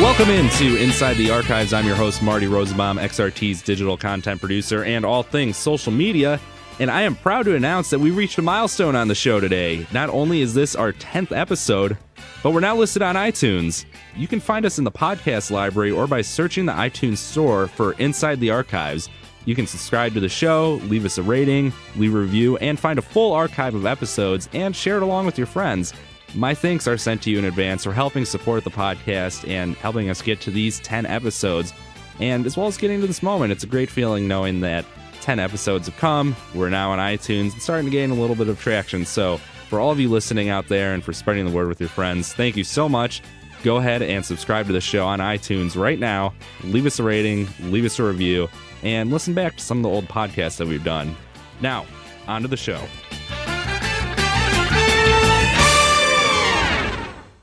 Welcome into Inside the Archives. I'm your host, Marty Rosenbaum, XRT's digital content producer and all things social media. And I am proud to announce that we reached a milestone on the show today. Not only is this our 10th episode, but we're now listed on iTunes. You can find us in the podcast library or by searching the iTunes store for Inside the Archives. You can subscribe to the show, leave us a rating, leave a review, and find a full archive of episodes and share it along with your friends. My thanks are sent to you in advance for helping support the podcast and helping us get to these 10 episodes. And as well as getting to this moment, it's a great feeling knowing that 10 episodes have come. We're now on iTunes and starting to gain a little bit of traction. So for all of you listening out there and for spreading the word with your friends, thank you so much. Go ahead and subscribe to the show on iTunes right now. Leave us a rating, leave us a review, and listen back to some of the old podcasts that we've done. Now, on to the show.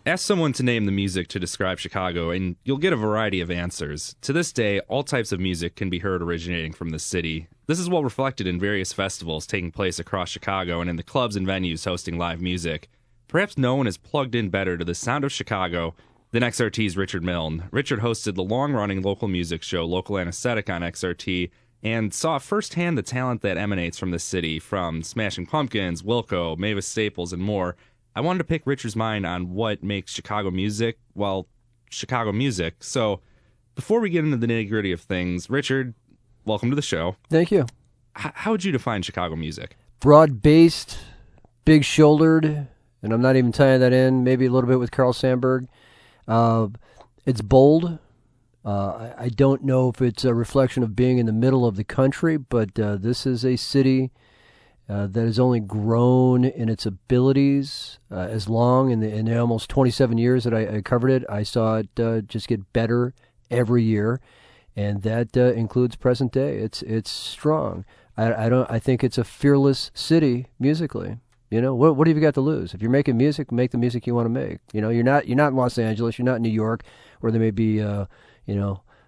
Ask someone to name the music to describe Chicago, and you'll get a variety of answers. To this day, all types of music can be heard originating from the city. This is well reflected in various festivals taking place across Chicago and in the clubs and venues hosting live music. Perhaps no one is plugged in better to the sound of Chicago than XRT's Richard Milne. Richard hosted the long-running local music show Local Anesthetic on XRT and saw firsthand the talent that emanates from the city, from Smashing Pumpkins, Wilco, Mavis Staples, and more. I wanted to pick Richard's mind on what makes Chicago music, well, Chicago music. So before we get into the nitty-gritty of things, Richard, welcome to the show. Thank you. How would you define Chicago music? Broad-based, big-shouldered, and I'm not even tying that in, maybe a little bit with Carl Sandburg. It's bold. I don't know if it's a reflection of being in the middle of the country, but this is a city that has only grown in its abilities as long in the almost 27 years that I covered it. I saw it just get better every year, and that includes present day. It's strong. I think it's a fearless city musically. You know, what have you got to lose? If you're making music, make the music you want to make. You know, you're not in Los Angeles, you're not in New York, where there may be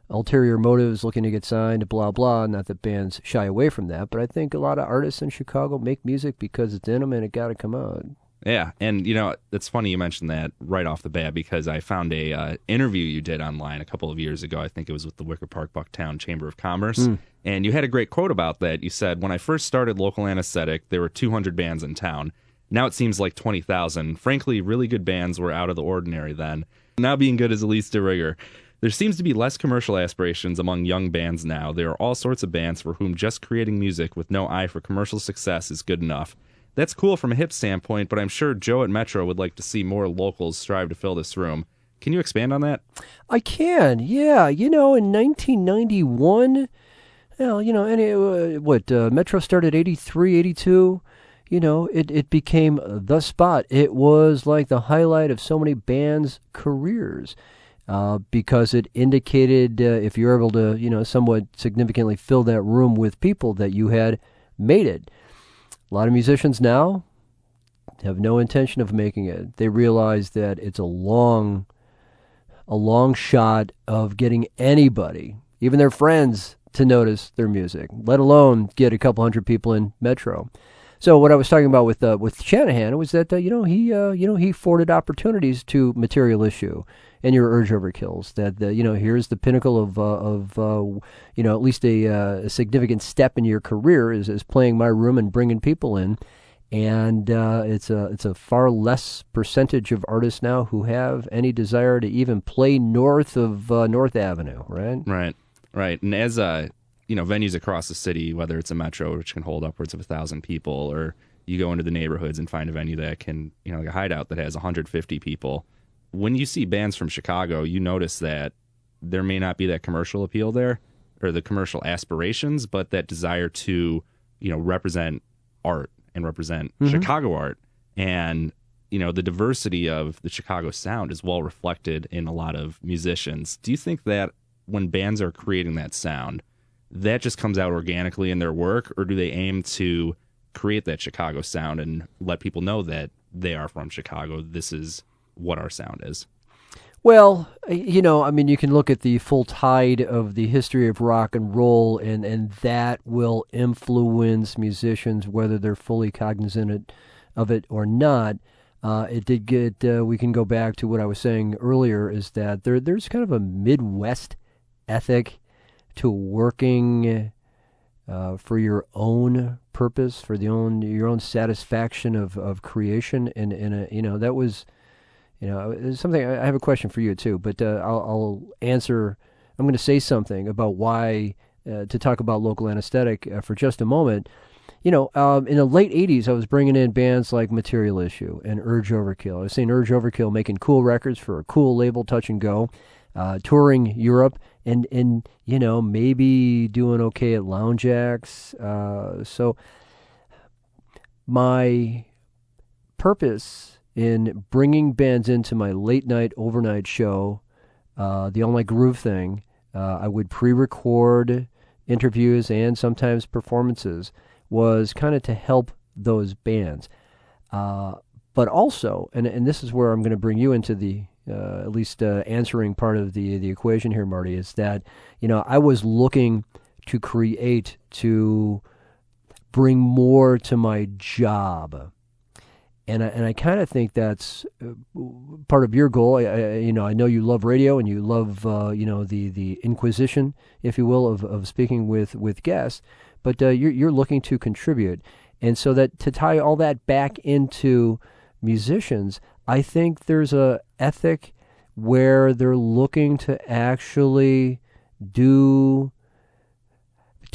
ulterior motives looking to get signed, blah, blah. Not that bands shy away from that, but I think a lot of artists in Chicago make music because it's in them and it got to come out. Yeah, and, you know, it's funny you mentioned that right off the bat because I found a interview you did online a couple of years ago. I think it was with the Wicker Park Bucktown Chamber of Commerce, and you had a great quote about that. You said, when I first started Local Anesthetic, there were 200 bands in town. Now it seems like 20,000. Frankly, really good bands were out of the ordinary then. Now being good is at least de rigueur. There seems to be less commercial aspirations among young bands now. There are all sorts of bands for whom just creating music with no eye for commercial success is good enough. That's cool from a hip standpoint, but I'm sure Joe at Metro would like to see more locals strive to fill this room. Can you expand on that? I can, yeah. You know, in 1991, Metro started 83, 82. You know, it became the spot. It was like the highlight of so many bands' careers. Because it indicated if you're able to, somewhat significantly fill that room with people that you had made it. A lot of musicians now have no intention of making it. They realize that it's a long shot of getting anybody, even their friends, to notice their music, let alone get a couple hundred people in Metro. So what I was talking about with Shanahan was that he afforded opportunities to Material Issue and your Urge Overkills. That here's the pinnacle of at least a significant step in your career is playing my room and bringing people in, and it's a far less percentage of artists now who have any desire to even play north of North Avenue, right? Right. And as venues across the city, whether it's a Metro, which can hold upwards of 1,000 people, or you go into the neighborhoods and find a venue that can, like a Hideout that has 150 people. When you see bands from Chicago, you notice that there may not be that commercial appeal there, or the commercial aspirations, but that desire to, represent art and represent Chicago art. And, the diversity of the Chicago sound is well reflected in a lot of musicians. Do you think that when bands are creating that sound, that just comes out organically in their work, or do they aim to create that Chicago sound and let people know that they are from Chicago? This is what our sound is. Well, you can look at the full tide of the history of rock and roll, and that will influence musicians, whether they're fully cognizant of it or not. it did get. We can go back to what I was saying earlier. Is that there's kind of a Midwest ethic to working for your own purpose, for your own satisfaction of creation, and that was it's something. I have a question for you too, but I'll answer. I'm going to say something about why to talk about local anesthetic for just a moment. In the late 80s, I was bringing in bands like Material Issue and Urge Overkill. I was seeing Urge Overkill making cool records for a cool label, Touch and Go, touring Europe, and maybe doing okay at lounge acts. So my purpose in bringing bands into my late night, overnight show, the All Night Groove thing, I would pre-record interviews and sometimes performances, was kind of to help those bands. But also, and this is where I'm going to bring you into the at least answering part of the equation here, Marty, is that I was looking to create, to bring more to my job. And I kind of think that's part of your goal. I know you love radio and you love the inquisition, if you will, of speaking with guests, but you're looking to contribute, and so that to tie all that back into musicians, I think there's a ethic where they're looking to actually to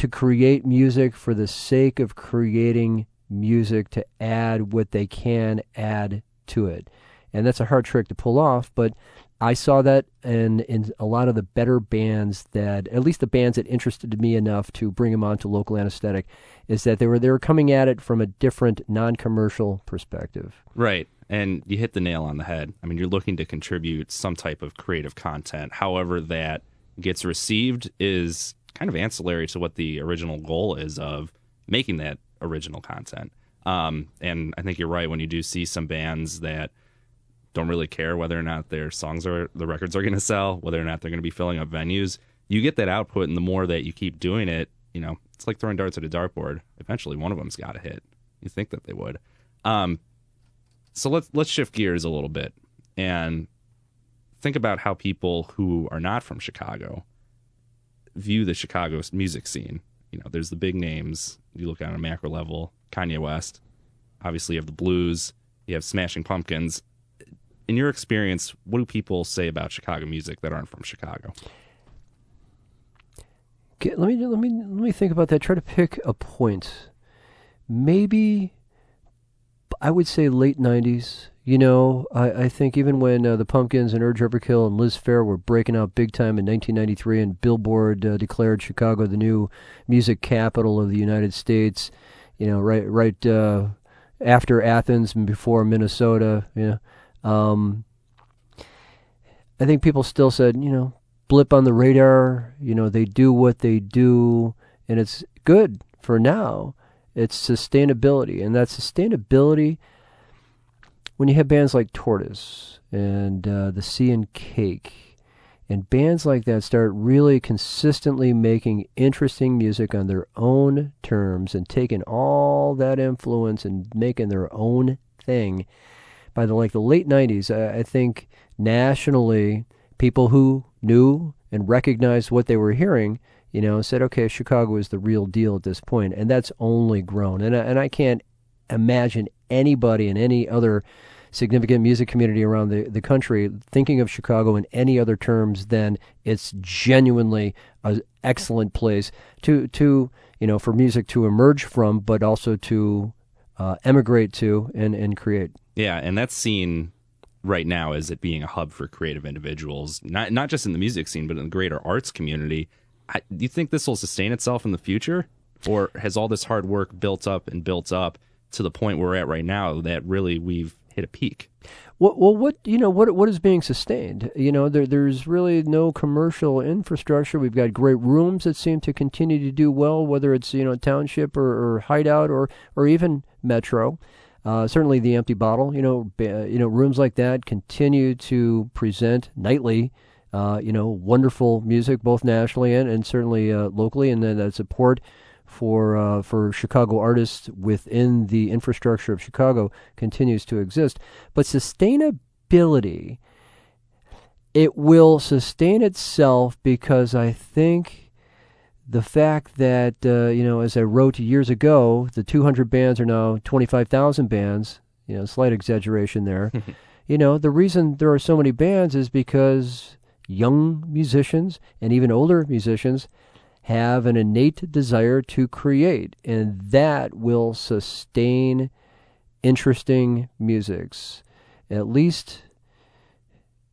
create music for the sake of creating music, to add what they can add to it. And that's a hard trick to pull off, but I saw that in a lot of the better bands, that at least the bands that interested me enough to bring them on to local anesthetic, is that they were coming at it from a different, non-commercial perspective. Right. And you hit the nail on the head. I mean, you're looking to contribute some type of creative content. However that gets received is kind of ancillary to what the original goal is of making that original content. And I think you're right when you do see some bands that don't really care whether or not their the records are going to sell, whether or not they're going to be filling up venues. You get that output, and the more that you keep doing it, it's like throwing darts at a dartboard. Eventually, one of them's got to hit. You think that they would. So let's shift gears a little bit and think about how people who are not from Chicago view the Chicago music scene. There's the big names. You look at on a macro level, Kanye West. Obviously, you have the Blues. You have Smashing Pumpkins. In your experience, what do people say about Chicago music that aren't from Chicago? Okay, let me think about that. Try to pick a point. Maybe I would say late 90s. I think even when the Pumpkins and Urge Overkill and Liz Phair were breaking out big time in 1993, and Billboard declared Chicago the new music capital of the United States, right after Athens and before Minnesota, I think people still said, blip on the radar, they do what they do, and it's good for now. It's sustainability, and that sustainability, when you have bands like Tortoise and the Sea and Cake, and bands like that start really consistently making interesting music on their own terms and taking all that influence and making their own thing, by the late 90s, I think nationally, people who knew and recognized what they were hearing, said, okay, Chicago is the real deal at this point, and that's only grown. And I can't imagine anybody in any other significant music community around the country thinking of Chicago in any other terms than it's genuinely an excellent place to for music to emerge from, but also to emigrate to and create. Yeah, and that's seen right now as it being a hub for creative individuals, not just in the music scene, but in the greater arts community. Do you think this will sustain itself in the future? Or has all this hard work built up to the point where we're at right now that really we've hit a peak? Well, what is being sustained? There's really no commercial infrastructure. We've got great rooms that seem to continue to do well, whether it's township or hideout or even metro. Certainly the Empty Bottle. Rooms like that continue to present nightly. Wonderful music, both nationally and certainly locally, and then that support for Chicago artists within the infrastructure of Chicago continues to exist. But sustainability, it will sustain itself because I think the fact that, as I wrote years ago, the 200 bands are now 25,000 bands, slight exaggeration there. The reason there are so many bands is because young musicians and even older musicians have an innate desire to create, and that will sustain interesting musics. At least,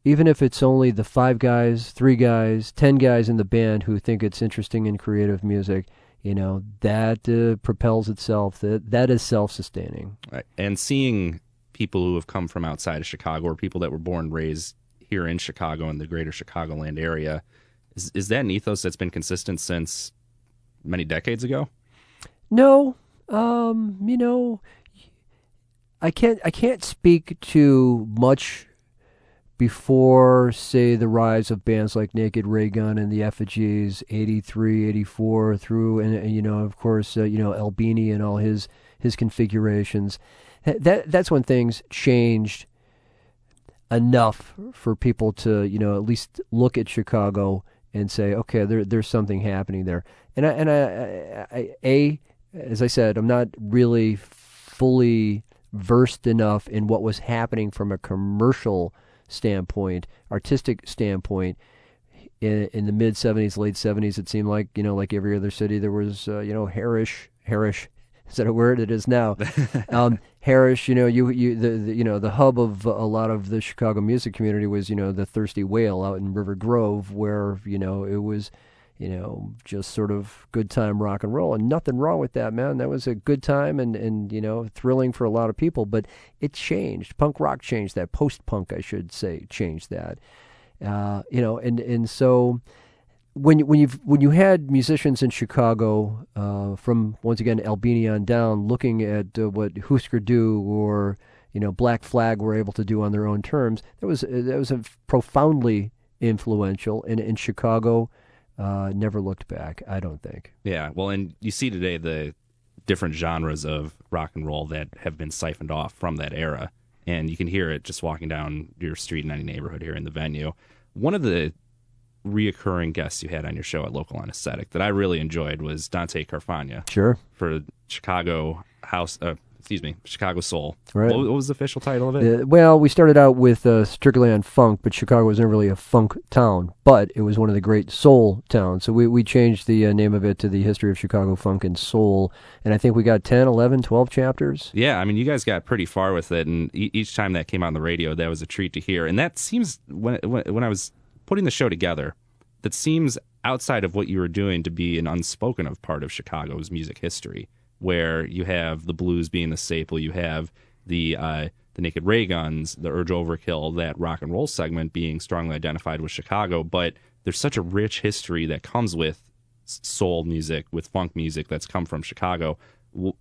even if it's only the 5 guys, 3 guys, 10 guys in the band who think it's interesting and creative music, that propels itself. That is self-sustaining. Right. And seeing people who have come from outside of Chicago or people that were born and raised here in Chicago and the greater Chicagoland area, is that an ethos that's been consistent since many decades ago? No. I can't speak to much before, say, the rise of bands like Naked Raygun and the Effigies, 83, 84, through, and of course, Albini and all his configurations. That's when things changed enough for people to, at least look at Chicago and say, okay, there's something happening there. And as I said, I'm not really fully versed enough in what was happening from a commercial standpoint, artistic standpoint, in the mid 70s, late 70s. It seemed like, like every other city, there was, Harish. Is that a word? It is now. Harish, the hub of a lot of the Chicago music community was, the Thirsty Whale out in River Grove, where, it was, just sort of good time rock and roll, and nothing wrong with that, man. That was a good time and thrilling for a lot of people, but it changed. Punk rock changed that. Post-punk, I should say, changed that. And so when you had musicians in Chicago, from once again Albini on down, looking at what Husker Du or Black Flag were able to do on their own terms, that was a profoundly influential, and in Chicago never looked back, I don't think. Yeah, well, and you see today the different genres of rock and roll that have been siphoned off from that era, and you can hear it just walking down your street in any neighborhood here in the venue. One of the reoccurring guests you had on your show at Local Anesthetic that I really enjoyed was Dante Carfagna. Sure. For Chicago Chicago Soul. Right. What was the official title of it? Well, we started out with strictly on funk, but Chicago was never really a funk town, but it was one of the great soul towns. So we changed the name of it to the History of Chicago Funk and Soul, and I think we got 10, 11, 12 chapters. Yeah, I mean, you guys got pretty far with it, and each time that came on the radio, that was a treat to hear. And that seems, when I was putting the show together, that seems outside of what you were doing to be an unspoken of part of Chicago's music history, where you have the blues being the staple, you have the Naked Rayguns, the Urge Overkill, that rock and roll segment being strongly identified with Chicago, but there's such a rich history that comes with soul music, with funk music that's come from Chicago.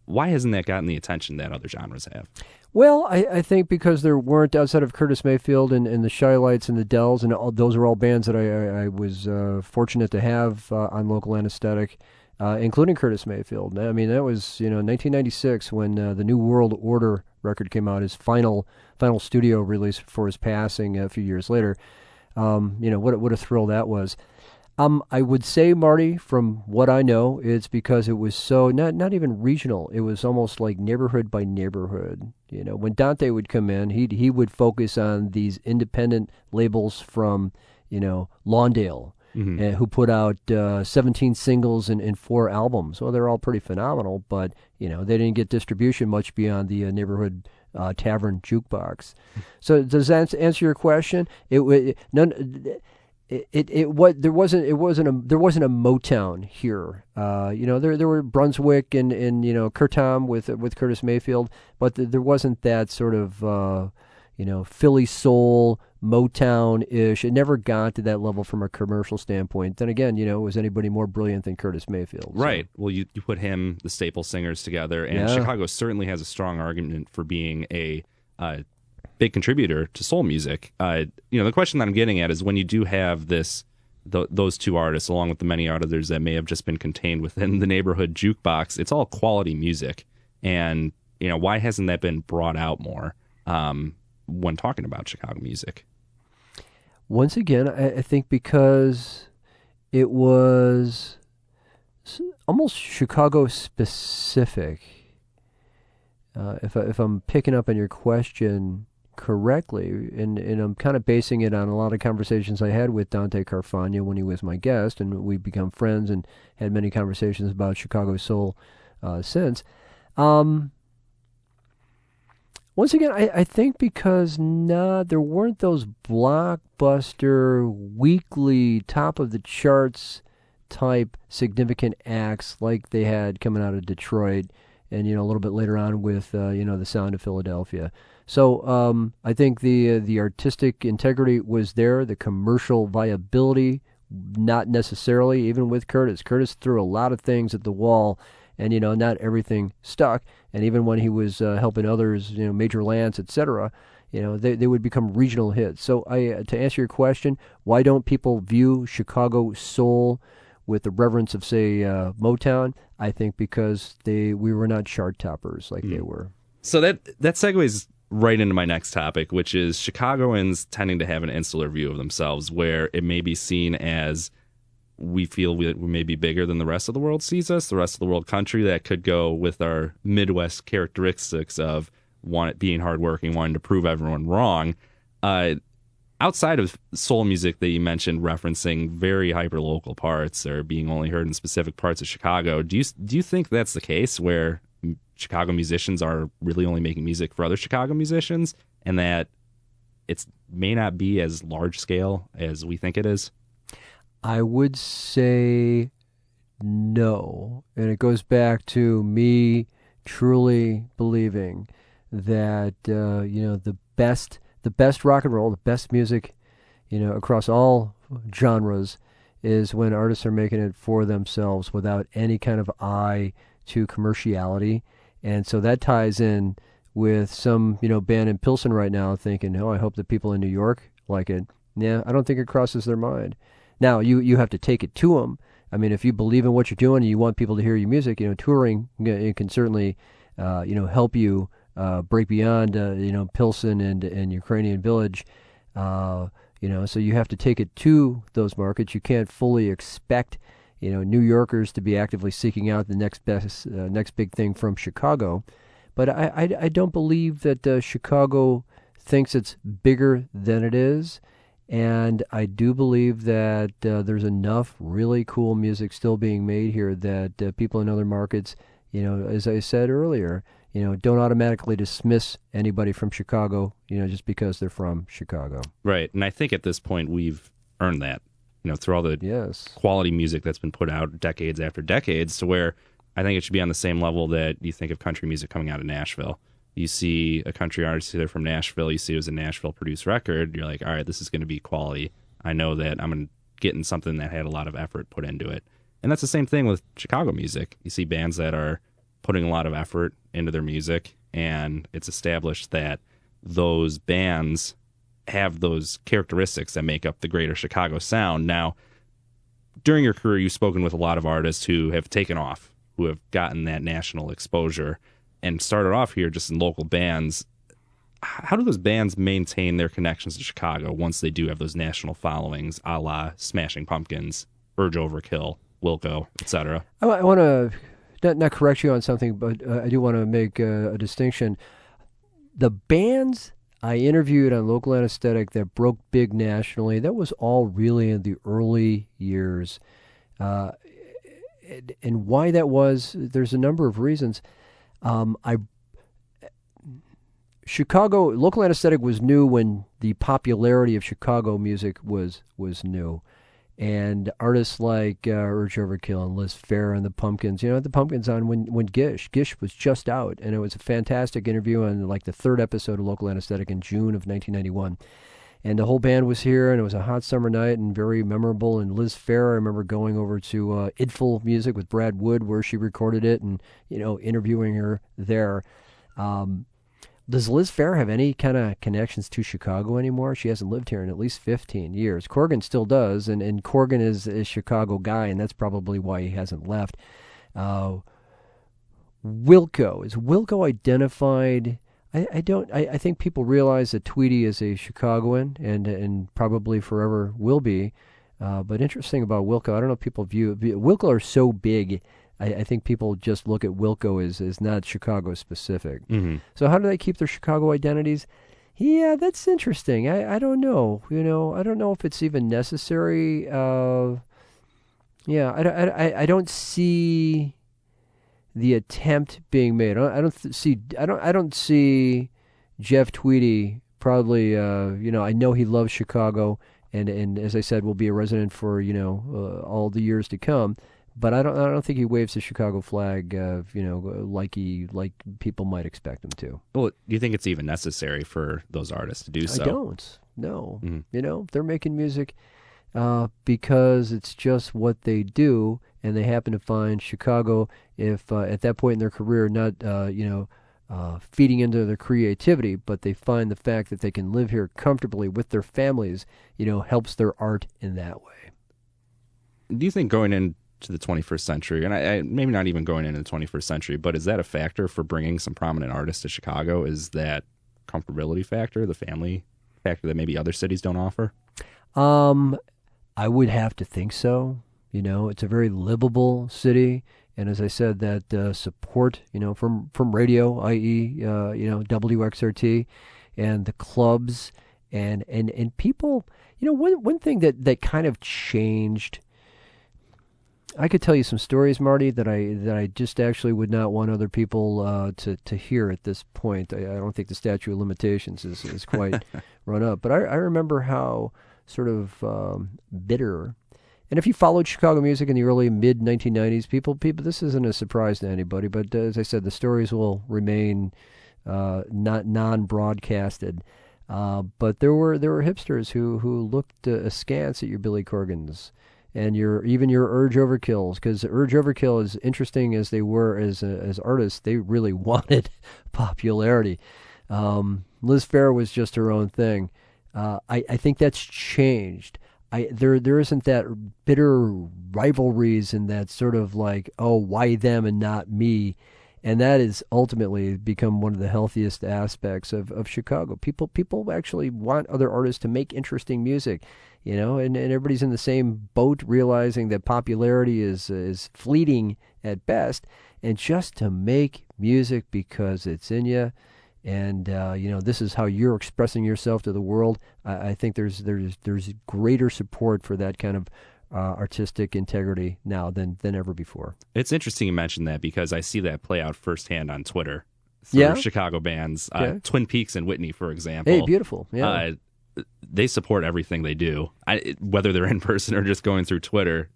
Why hasn't that gotten the attention that other genres have? Well, I think because there weren't, outside of Curtis Mayfield and the Shy Lights and the Dells, and those are all bands that I was fortunate to have on Local Anesthetic, including Curtis Mayfield. I mean, that was 1996 when the New World Order record came out, his final studio release for his passing a few years later. What a thrill that was. I would say, Marty, from what I know, it's because it was so not even regional. It was almost like neighborhood by neighborhood. When Dante would come in, he would focus on these independent labels from Lawndale, who put out 17 singles and 4 albums. Well, they're all pretty phenomenal, but they didn't get distribution much beyond the neighborhood tavern jukebox. So does that answer your question? There wasn't a Motown here. There were Brunswick and Kurtam with Curtis Mayfield, but there wasn't that sort of Philly soul, Motown-ish. It never got to that level from a commercial standpoint. Then again, was anybody more brilliant than Curtis Mayfield? So. Right. Well, you put him, the staple singers, together, and Chicago certainly has a strong argument for being a big contributor to soul music. The question that I'm getting at is when you do have this those two artists, along with the many others that may have just been contained within the neighborhood jukebox, it's all quality music. And, why hasn't that been brought out more when talking about Chicago music? Once again, I think because it was almost Chicago specific. If I'm picking up on your question correctly, and I'm kind of basing it on a lot of conversations I had with Dante Carfagna when he was my guest, and we've become friends and had many conversations about Chicago soul since. Once again, I think because there weren't those blockbuster, weekly, top of the charts type significant acts like they had coming out of Detroit, and a little bit later on with the sound of Philadelphia. So I think the artistic integrity was there, the commercial viability not necessarily, even with Curtis. Curtis threw a lot of things at the wall, and not everything stuck. And even when he was helping others, Major Lance, etc., they would become regional hits. So to answer your question, why don't people view Chicago soul with the reverence of, say, Motown? I think because we were not chart toppers like they were. So that segues right into my next topic, which is Chicagoans tending to have an insular view of themselves, where it may be seen as we feel we may be bigger than the rest of the world sees us, the rest of the world country. That could go with our Midwest characteristics of being hardworking, wanting to prove everyone wrong. Outside of soul music that you mentioned referencing very hyper-local parts or being only heard in specific parts of Chicago, do you think that's the case, where Chicago musicians are really only making music for other Chicago musicians, and that it may not be as large scale as we think it is? I would say no. And it goes back to me truly believing that the best rock and roll, the best music, across all genres, is when artists are making it for themselves without any kind of eye to commerciality. And so that ties in with some, band in Pilsen right now thinking, oh, I hope the people in New York like it. Yeah, I don't think it crosses their mind. Now, you have to take it to them. I mean, if you believe in what you're doing and you want people to hear your music, touring it can certainly, help you break beyond, Pilsen and Ukrainian Village. So you have to take it to those markets. You can't fully expect, New Yorkers to be actively seeking out the next big thing from Chicago. But I don't believe that Chicago thinks it's bigger than it is. And I do believe that there's enough really cool music still being made here that people in other markets, as I said earlier, don't automatically dismiss anybody from Chicago, just because they're from Chicago. Right. And I think at this point we've earned that, through all the quality music that's been put out decades after decades, to where I think it should be on the same level that you think of country music coming out of Nashville. You see a country artist either from Nashville, you see it was a Nashville-produced record, you're like, all right, this is going to be quality. I know that I'm getting something that had a lot of effort put into it. And that's the same thing with Chicago music. You see bands that are putting a lot of effort into their music, and it's established that those bands have those characteristics that make up the greater Chicago sound. Now, during your career, you've spoken with a lot of artists who have taken off, who have gotten that national exposure, and started off here just in local bands. How do those bands maintain their connections to Chicago once they do have those national followings, a la Smashing Pumpkins, Urge Overkill, Wilco, etc.? I want to not correct you on something, but I do want to make a distinction. The bands I interviewed on Local Anesthetic that broke big nationally, that was all really in the early years. And why that was, there's a number of reasons. Chicago, Local Anesthetic was new when the popularity of Chicago music was new. And artists like Urge Overkill and Liz Phair and the Pumpkins, the Pumpkins on when Gish was just out, and it was a fantastic interview on like the third episode of Local Anesthetic in June of 1991. And the whole band was here, and it was a hot summer night and very memorable. And Liz Phair, I remember going over to Idful Music with Brad Wood, where she recorded it, and interviewing her there. Does Liz Phair have any kind of connections to Chicago anymore? She hasn't lived here in at least 15 years. Corgan still does, and Corgan is a Chicago guy, and that's probably why he hasn't left. Wilco. Is Wilco identified? I don't. I think people realize that Tweety is a Chicagoan and probably forever will be. But interesting about Wilco, I don't know if people view Wilco are so big. I think people just look at Wilco as not Chicago specific. Mm-hmm. So how do they keep their Chicago identities? Yeah, that's interesting. I don't know. I don't know if it's even necessary. Yeah, I don't see the attempt being made. I don't see Jeff Tweedy probably. I know he loves Chicago, and as I said, will be a resident for all the years to come. But I don't think he waves the Chicago flag, like people might expect him to. Well, do you think it's even necessary for those artists to do so? I don't. No. Mm-hmm. They're making music because it's just what they do, and they happen to find Chicago, if at that point in their career, not feeding into their creativity, but they find the fact that they can live here comfortably with their families, helps their art in that way. Do you think going into the 21st century, and I maybe not even going into the 21st century, but is that a factor for bringing some prominent artists to Chicago? Is that comfortability factor, the family factor that maybe other cities don't offer? I would have to think so. It's a very livable city, and as I said, that support, from radio, i.e., WXRT, and the clubs, and people. One thing that kind of changed. I could tell you some stories, Marty, that I just actually would not want other people to hear at this point. I don't think the statute of limitations is quite run up. But I remember how sort of bitter. And if you followed Chicago music in the early mid-1990s, people, this isn't a surprise to anybody. But as I said, the stories will remain not non-broadcasted. But there were hipsters who looked askance at your Billy Corgans and your Urge Overkills, because Urge Overkill, as interesting as they were as artists, they really wanted popularity. Liz Phair was just her own thing. I think that's changed. There isn't that bitter rivalries and that sort of like, oh, why them and not me, and that has ultimately become one of the healthiest aspects of Chicago. People actually want other artists to make interesting music, and everybody's in the same boat, realizing that popularity is fleeting at best, and just to make music because it's in you. And this is how you're expressing yourself to the world. I think there's greater support for that kind of artistic integrity now than ever before. It's interesting you mentioned that, because I see that play out firsthand on Twitter through Chicago bands. Twin Peaks and Whitney, for example. Hey, beautiful. Yeah. They support everything they do, whether they're in person or just going through Twitter.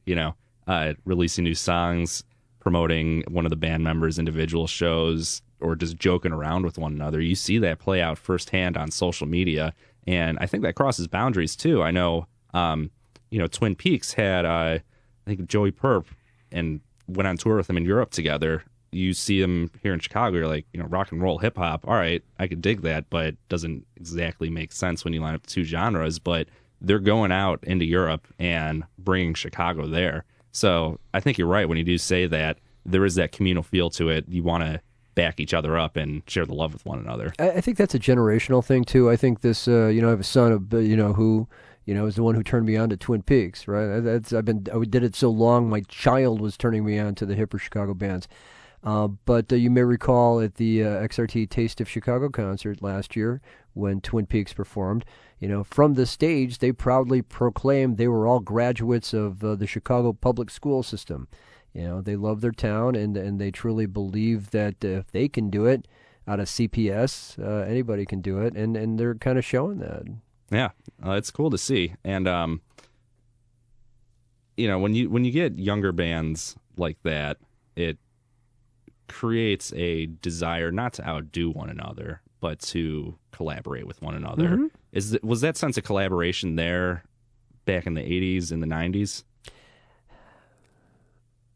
Releasing new songs, promoting one of the band members' individual shows, or just joking around with one another. You see that play out firsthand on social media, and I think that crosses boundaries too. I know, Twin Peaks had, I think, Joey Perp, and went on tour with him in Europe together. You see them here in Chicago, you're like, rock and roll, hip hop. All right, I could dig that, but it doesn't exactly make sense when you line up two genres. But they're going out into Europe and bringing Chicago there. So I think you're right when you do say that there is that communal feel to it. You want to back each other up and share the love with one another. I think that's a generational thing too. I think this, I have a son, who, is the one who turned me on to Twin Peaks, right? I did it so long, my child was turning me on to the hipper Chicago bands. But you may recall at the XRT Taste of Chicago concert last year when Twin Peaks performed, from the stage they proudly proclaimed they were all graduates of the Chicago public school system. They love their town, and they truly believe that if they can do it out of CPS, anybody can do it, and they're kind of showing that. Yeah, it's cool to see. And when you get younger bands like that, it creates a desire not to outdo one another, but to collaborate with one another. Mm-hmm. Was that sense of collaboration there back in the 80s and the 90s?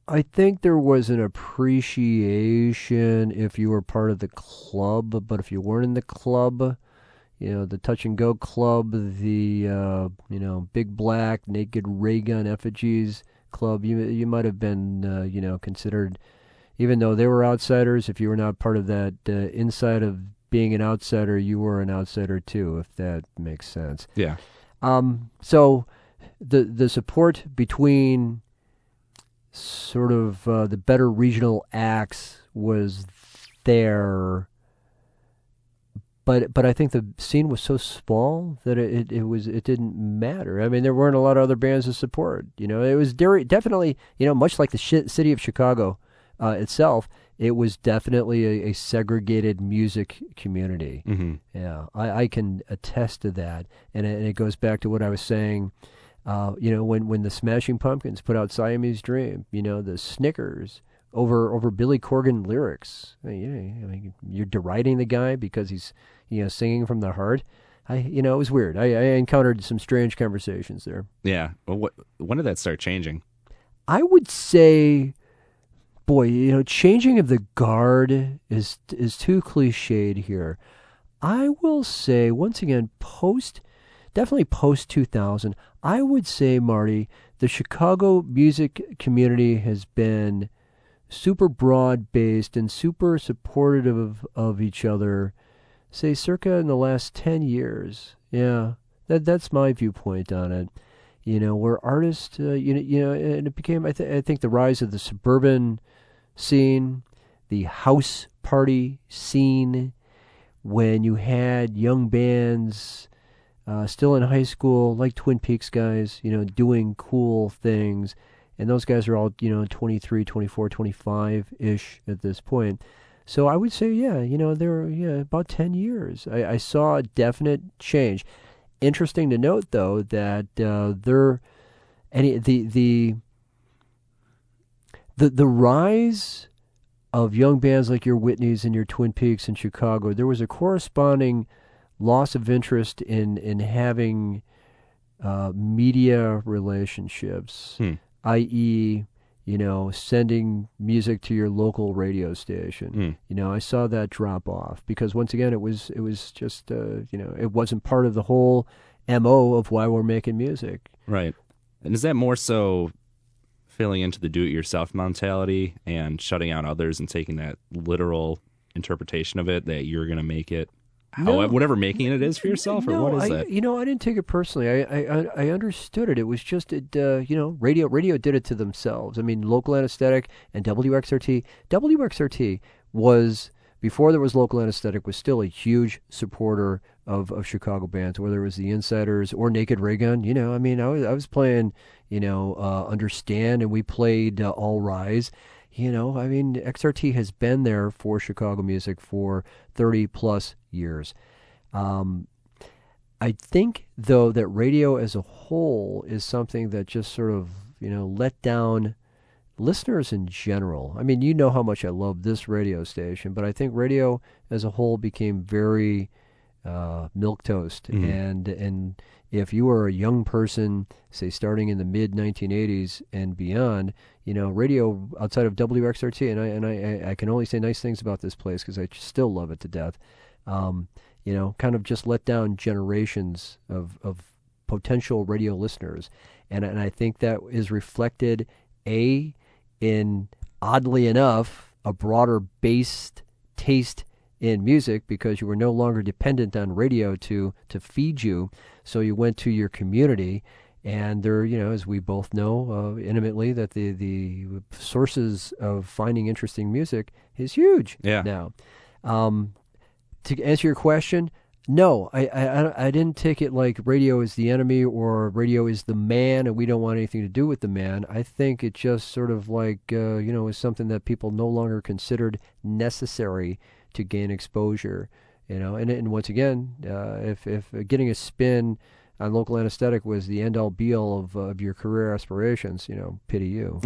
I think there was an appreciation if you were part of the club, but if you weren't in the club, the touch and go club, the big black naked ray gun effigies club, you might have been considered, even though they were outsiders. If you were not part of that inside of being an outsider, you were an outsider too, if that makes sense. Yeah. So the support between sort of the better regional acts was there, but I think the scene was so small that it didn't matter. I mean, there weren't a lot of other bands to support. It was definitely, much like the city of Chicago itself. It was definitely a segregated music community. Mm-hmm. Yeah, I can attest to that, and it goes back to what I was saying. When the Smashing Pumpkins put out Siamese Dream, the snickers over Billy Corgan lyrics. You're deriding the guy because he's singing from the heart. It was weird. I encountered some strange conversations there. Yeah. Well, when did that start changing? I would say, boy, changing of the guard is too cliched here. I will say, once again, definitely post 2000, I would say, Marty, the Chicago music community has been super broad-based and super supportive of each other, say, circa in the last 10 years. Yeah, that's my viewpoint on it. Where artists, and it became, I think, the rise of the suburban scene, the house party scene, when you had young bands still in high school, like Twin Peaks guys, doing cool things. And those guys are all, 23, 24, 25-ish at this point. So I would say, they're about 10 years. I saw a definite change. Interesting to note, though, that the rise of young bands like your Whitneys and your Twin Peaks in Chicago, there was a corresponding loss of interest in having media relationships, i.e., sending music to your local radio station. I saw that drop off because, once again, it was just it wasn't part of the whole MO of why we're making music. Right. And is that more so filling into the do-it-yourself mentality and shutting out others and taking that literal interpretation of it that you're going to make it whatever making it is for yourself, or what is that? I didn't take it personally. I understood it. It was just radio did it to themselves. I mean, Local Anesthetic and WXRT. WXRT was, before there was Local Anesthetic, was still a huge supporter of Chicago bands, whether it was the Insiders or Naked Ray Gun. I was playing Understand, and we played All Rise. XRT has been there for Chicago music for 30 plus years. I think, though, that radio as a whole is something that just sort of, let down listeners in general. I mean, how much I love this radio station, but I think radio as a whole became very milquetoast. Mm-hmm. And if you were a young person, say starting in the mid 1980s and beyond, radio outside of WXRT, and I can only say nice things about this place because I still love it to death. Kind of just let down generations of potential radio listeners, and I think that is reflected in, oddly enough, a broader based taste in music, because you were no longer dependent on radio to feed you. So you went to your community, and there, as we both know intimately, that the sources of finding interesting music is huge now. To answer your question, no, I didn't take it like radio is the enemy or radio is the man and we don't want anything to do with the man. I think it just sort of like, is something that people no longer considered necessary to gain exposure. And once again, if getting a spin on Local Anesthetic was the end all be all of your career aspirations, pity you.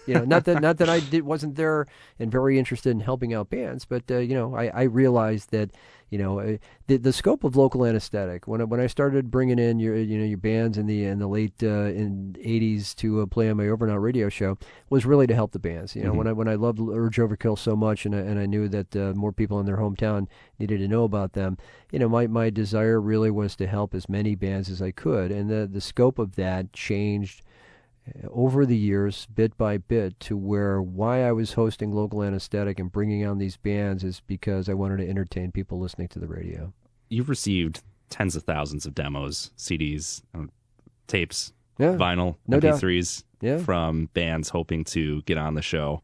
Not that I wasn't there and very interested in helping out bands, but I realized that The scope of local anesthetic. When I started bringing in your bands in the late in '80s to play on my Over and Out radio show, was really to help the bands. When I loved Urge Overkill so much, and I knew that more people in their hometown needed to know about them. My desire really was to help as many bands as I could, and the scope of that changed over the years, bit by bit, to why I was hosting local anesthetic and bringing on these bands is because I wanted to entertain people listening to the radio. You've received tens of thousands of demos, CDs, tapes, Yeah, vinyl, no MP3s Yeah. from bands hoping to get on the show.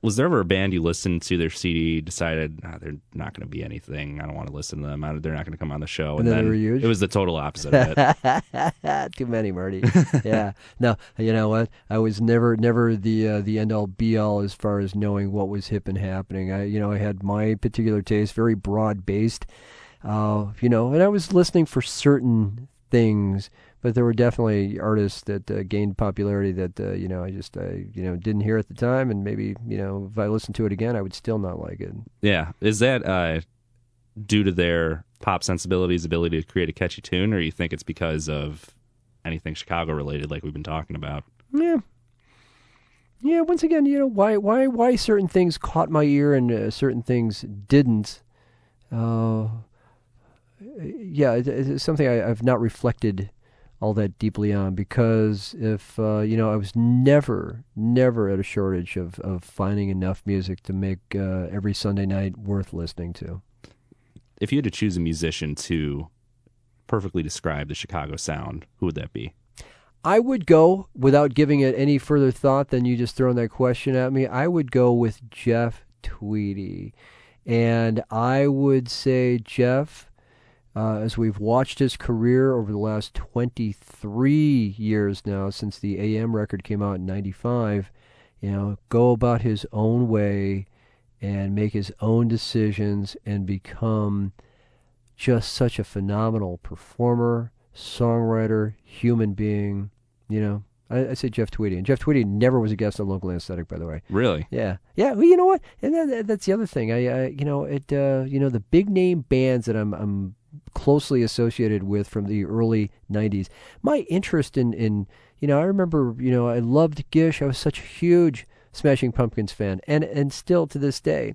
Was there ever a band you listened to their CD, decided they're not going to be anything, I don't want to listen to them, they're not going to come on the show, And then they were huge? it was the total opposite of it? Too many, Marty. Yeah. No, you know what? I was never the end all be all as far as knowing what was hip and happening. I had my particular taste, very broad based. And I was listening for certain things, but there were definitely artists that gained popularity that I just didn't hear at the time, and maybe if I listened to it again, I would still not like it. Yeah, is that due to their pop sensibilities, ability to create a catchy tune, or you think it's because of anything Chicago related, like we've been talking about? Yeah. Once again, why certain things caught my ear and certain things didn't. It's something I've not reflected all that deeply on, because if I was never at a shortage of finding enough music to make every Sunday night worth listening to. If you had to choose a musician to perfectly describe the Chicago sound, who would that be? I would go, without giving it any further thought than you just throwing that question at me, I would go with Jeff Tweedy. And I would say Jeff, as we've watched his career over the last 23 years now, since the AM record came out in '95, go about his own way and make his own decisions and become just such a phenomenal performer, songwriter, human being. I say Jeff Tweedy. And Jeff Tweedy never was a guest on Local Anesthetic, by the way. Really? Yeah. Well, you know what? And that's the other thing. The big name bands that I'm closely associated with from the early '90s. My interest in I remember, I loved Gish. I was such a huge Smashing Pumpkins fan, and still to this day.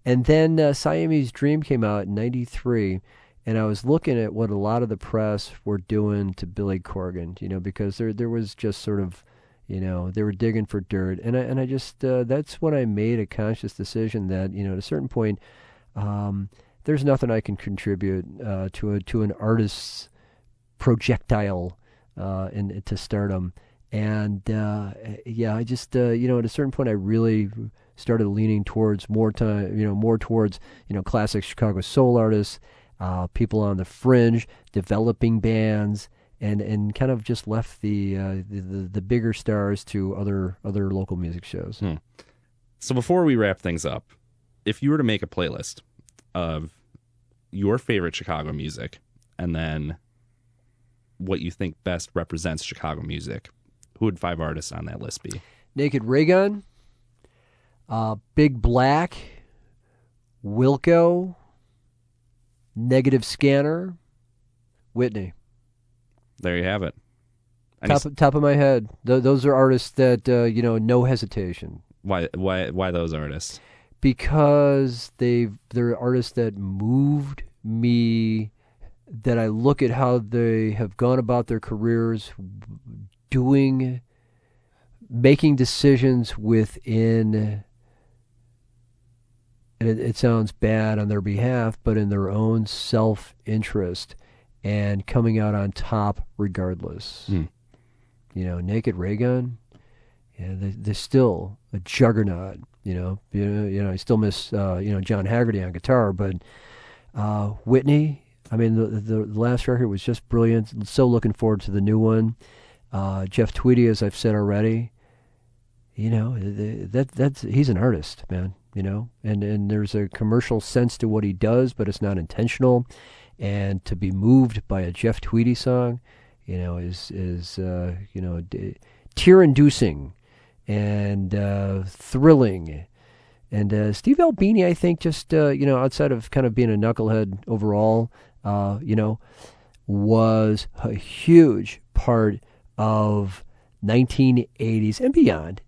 And then Siamese Dream came out in '93. And I was looking at what a lot of the press were doing to Billy Corgan, because there was just sort of, they were digging for dirt. And I just, that's when I made a conscious decision that, at a certain point, there's nothing I can contribute to an artist's projectile to stardom. And, I just, at a certain point, I really started leaning towards more towards, classic Chicago soul artists, people on the fringe, developing bands, and kind of just left the bigger stars to other local music shows. So before we wrap things up, if you were to make a playlist of your favorite Chicago music and then what you think best represents Chicago music, who would 5 artists on that list be? Naked Ray Gun, Big Black, Wilco, Negative Scanner, Whitney. There you have it. Top of my head. Those are artists that, no hesitation. Why those artists? Because they're artists that moved me, that I look at how they have gone about their careers, making decisions within, and it sounds bad on their behalf, but in their own self-interest, and coming out on top regardless. Naked Ray Gun, they're still a juggernaut. I still miss John Haggerty on guitar, but Whitney, I mean, the last record was just brilliant. So looking forward to the new one. Jeff Tweedy, as I've said already, he's an artist, man. And there's a commercial sense to what he does, but it's not intentional. And to be moved by a Jeff Tweedy song, is tear-inducing and thrilling, Steve Albini, I think, just outside of kind of being a knucklehead overall, was a huge part of 1980s and beyond.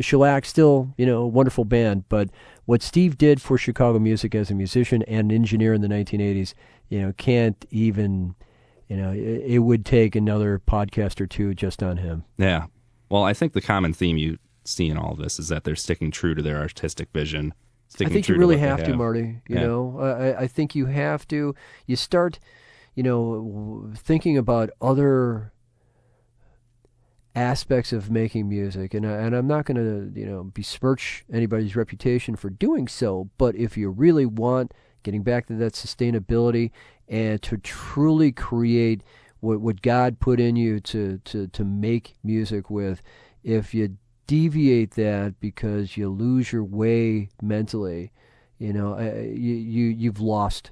Shellac still, a wonderful band, but what Steve did for Chicago music as a musician and engineer in the 1980s, can't even, it would take another podcast or two just on him. Yeah. Well, I think the common theme you see in all of this is that they're sticking true to their artistic vision. I think you really have to, Marty. I think you have to. You start, thinking about other aspects of making music, and I'm not going to besmirch anybody's reputation for doing so, but if you really want, getting back to that sustainability and to truly create what God put in you to make music with, if you deviate that because you lose your way mentally, you've lost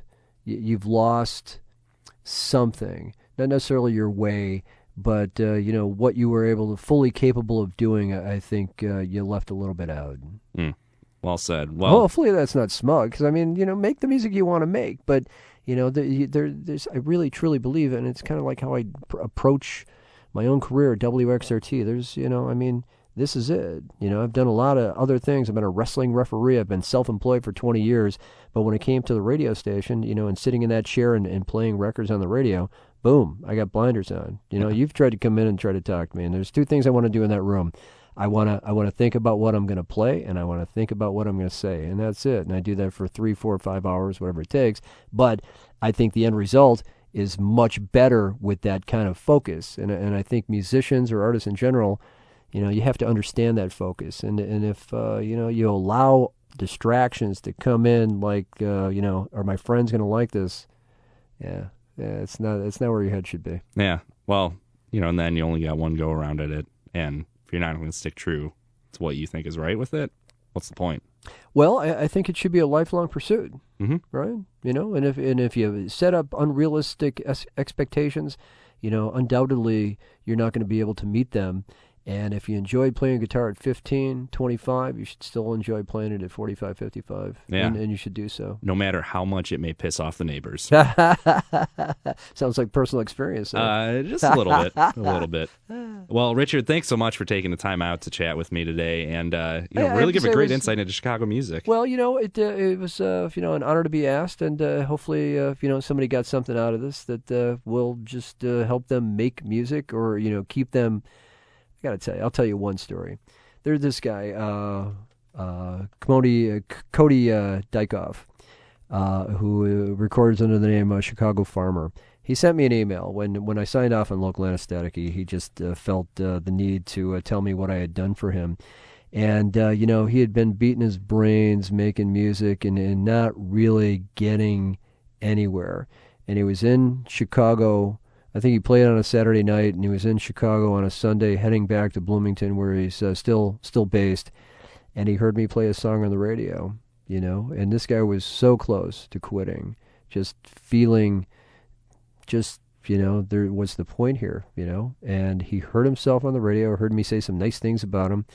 something, not necessarily your way, but what you were fully capable of doing. I think you left a little bit out. Well said. Well, hopefully that's not smug, because make the music you want to make, but there's I really truly believe, and it's kind of like how I approach my own career at WXRT. There's this is it. I've done a lot of other things. I've been a wrestling referee. I've been self-employed for 20 years. But when it came to the radio station, and sitting in that chair and playing records on the radio, boom, I got blinders on. You've tried to come in and try to talk to me, and there's two things I want to do in that room. I want to think about what I'm going to play, and I want to think about what I'm going to say, and that's it. And I do that for 3, 4, 5 hours, whatever it takes. But I think the end result is much better with that kind of focus. And I think musicians or artists in general, you have to understand that focus. And if you allow distractions to come in, like are my friends going to like this? Yeah, it's not where your head should be. Yeah. Well, and then you only got one go around at it, and if you're not going to stick true to what you think is right with it, what's the point? Well, I think it should be a lifelong pursuit, right? And if you set up unrealistic expectations, undoubtedly you're not going to be able to meet them. And if you enjoyed playing guitar at 15, 25, you should still enjoy playing it at 45, 55. Yeah. And you should do so. No matter how much it may piss off the neighbors. Sounds like personal experience. Just a little bit. A little bit. Well, Richard, thanks so much for taking the time out to chat with me today, and really give a great insight into Chicago music. Well, it was an honor to be asked, and hopefully somebody got something out of this that will just help them make music, or keep them. I gotta tell you, I'll tell you one story. There's this guy, Cody Dykoff, who records under the name Chicago Farmer. He sent me an email when I signed off on local anesthetic. He just felt the need to tell me what I had done for him. And, he had been beating his brains making music and not really getting anywhere. And he was in Chicago. I think he played on a Saturday night, and he was in Chicago on a Sunday, heading back to Bloomington, where he's still based. And he heard me play a song on the radio, and this guy was so close to quitting, just feeling, there was the point here, and he heard himself on the radio, heard me say some nice things about him,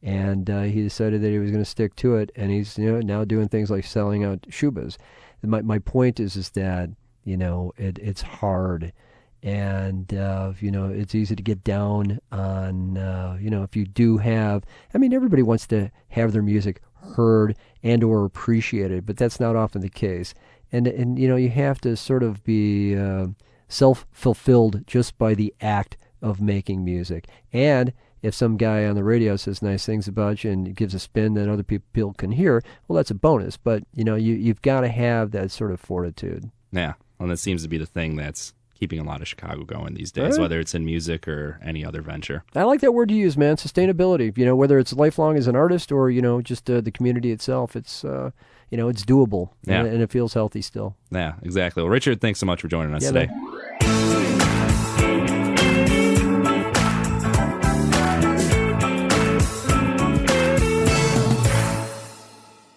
and he decided that he was going to stick to it, and he's, now doing things like selling out Shubas. My point is that, it's hard. And, it's easy to get down on, if you do have, everybody wants to have their music heard and or appreciated, but that's not often the case. And you have to sort of be self-fulfilled just by the act of making music. And if some guy on the radio says nice things about you and gives a spin that other people can hear, well, that's a bonus. But, you've got to have that sort of fortitude. Yeah, and that seems to be the thing that's keeping a lot of Chicago going these days, right, whether it's in music or any other venture. I like that word you use, man, sustainability. Whether it's lifelong as an artist or, just the community itself, it's, it's doable, and it feels healthy still. Yeah, exactly. Well, Richard, thanks so much for joining us today. Man.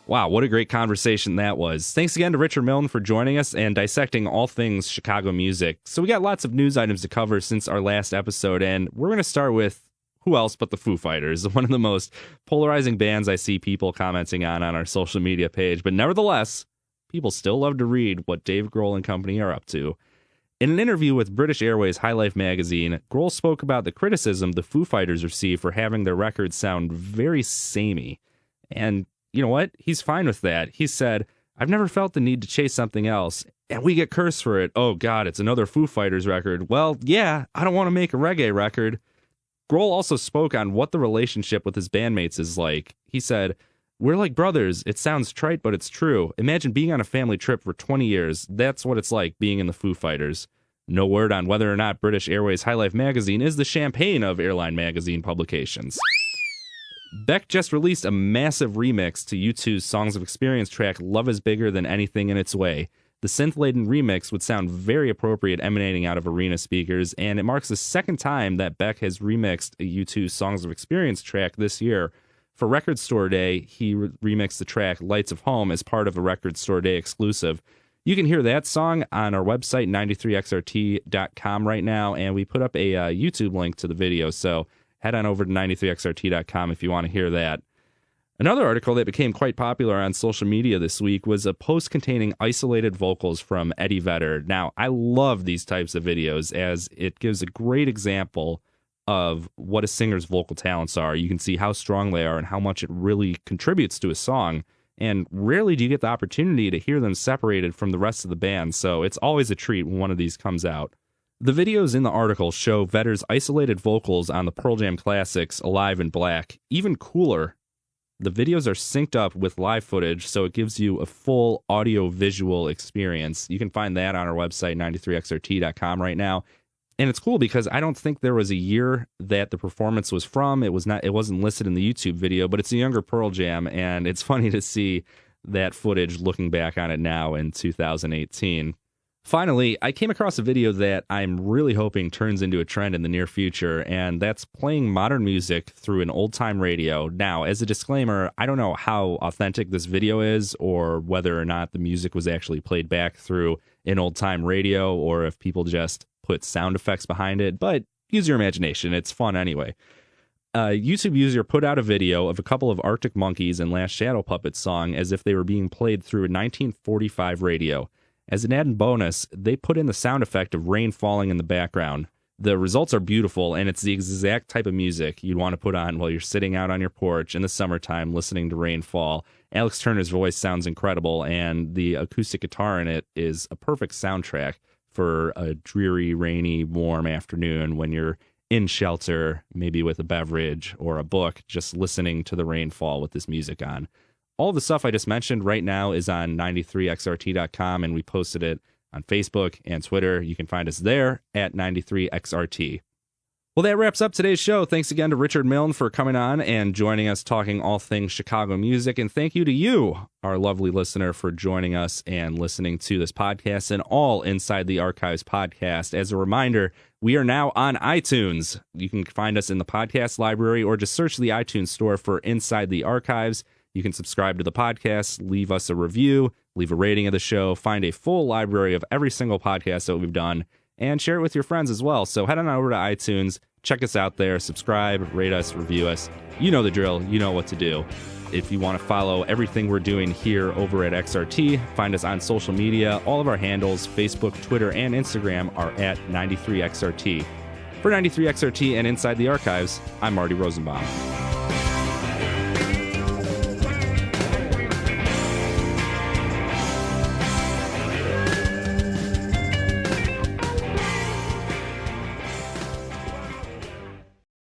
Wow, what a great conversation that was. Thanks again to Richard Milne for joining us and dissecting all things Chicago music. So we got lots of news items to cover since our last episode, and we're going to start with who else but the Foo Fighters, one of the most polarizing bands I see people commenting on our social media page. But nevertheless, people still love to read what Dave Grohl and company are up to. In an interview with British Airways High Life magazine, Grohl spoke about the criticism the Foo Fighters receive for having their records sound very samey. And you know what? He's fine with that. He said, "I've never felt the need to chase something else, and we get cursed for it. Oh God, it's another Foo Fighters record. Well, yeah, I don't want to make a reggae record." Grohl also spoke on what the relationship with his bandmates is like. He said, "We're like brothers. It sounds trite, but it's true. Imagine being on a family trip for 20 years. That's what it's like being in the Foo Fighters." No word on whether or not British Airways High Life magazine is the champagne of airline magazine publications. Beck just released a massive remix to U2's Songs of Experience track Love is Bigger Than Anything in Its Way. The synth-laden remix would sound very appropriate emanating out of arena speakers, and it marks the second time that Beck has remixed a U2 Songs of Experience track this year. For Record Store Day, he remixed the track Lights of Home as part of a Record Store Day exclusive. You can hear that song on our website, 93xrt.com right now, and we put up a YouTube link to the video, so head on over to 93xrt.com if you want to hear that. Another article that became quite popular on social media this week was a post containing isolated vocals from Eddie Vedder. Now, I love these types of videos as it gives a great example of what a singer's vocal talents are. You can see how strong they are and how much it really contributes to a song. And rarely do you get the opportunity to hear them separated from the rest of the band, so it's always a treat when one of these comes out. The videos in the article show Vedder's isolated vocals on the Pearl Jam classics Alive and Black. Even cooler, the videos are synced up with live footage, so it gives you a full audio-visual experience. You can find that on our website, 93xrt.com right now. And it's cool because I don't think there was a year that the performance was from. It wasn't listed in the YouTube video, but it's a younger Pearl Jam, and it's funny to see that footage looking back on it now in 2018. Finally, I came across a video that I'm really hoping turns into a trend in the near future, and that's playing modern music through an old-time radio. Now, as a disclaimer, I don't know how authentic this video is or whether or not the music was actually played back through an old-time radio or if people just put sound effects behind it, but use your imagination. It's fun anyway. A YouTube user put out a video of a couple of Arctic Monkeys and Last Shadow Puppets song as if they were being played through a 1945 radio. As an added bonus, they put in the sound effect of rain falling in the background. The results are beautiful, and it's the exact type of music you'd want to put on while you're sitting out on your porch in the summertime listening to rain fall. Alex Turner's voice sounds incredible, and the acoustic guitar in it is a perfect soundtrack for a dreary, rainy, warm afternoon when you're in shelter, maybe with a beverage or a book, just listening to the rain fall with this music on. All the stuff I just mentioned right now is on 93xrt.com, and we posted it on Facebook and Twitter. You can find us there at 93xrt. Well, that wraps up today's show. Thanks again to Richard Milne for coming on and joining us talking all things Chicago music. And thank you to you, our lovely listener, for joining us and listening to this podcast and all Inside the Archives podcast. As a reminder, we are now on iTunes. You can find us in the podcast library or just search the iTunes store for Inside the Archives. You can subscribe to the podcast, leave us a review, leave a rating of the show, find a full library of every single podcast that we've done, and share it with your friends as well. So head on over to iTunes, check us out there, subscribe, rate us, review us. You know the drill. You know what to do. If you want to follow everything we're doing here over at XRT, find us on social media. All of our handles, Facebook, Twitter, and Instagram are at 93XRT. For 93XRT and Inside the Archives, I'm Marty Rosenbaum.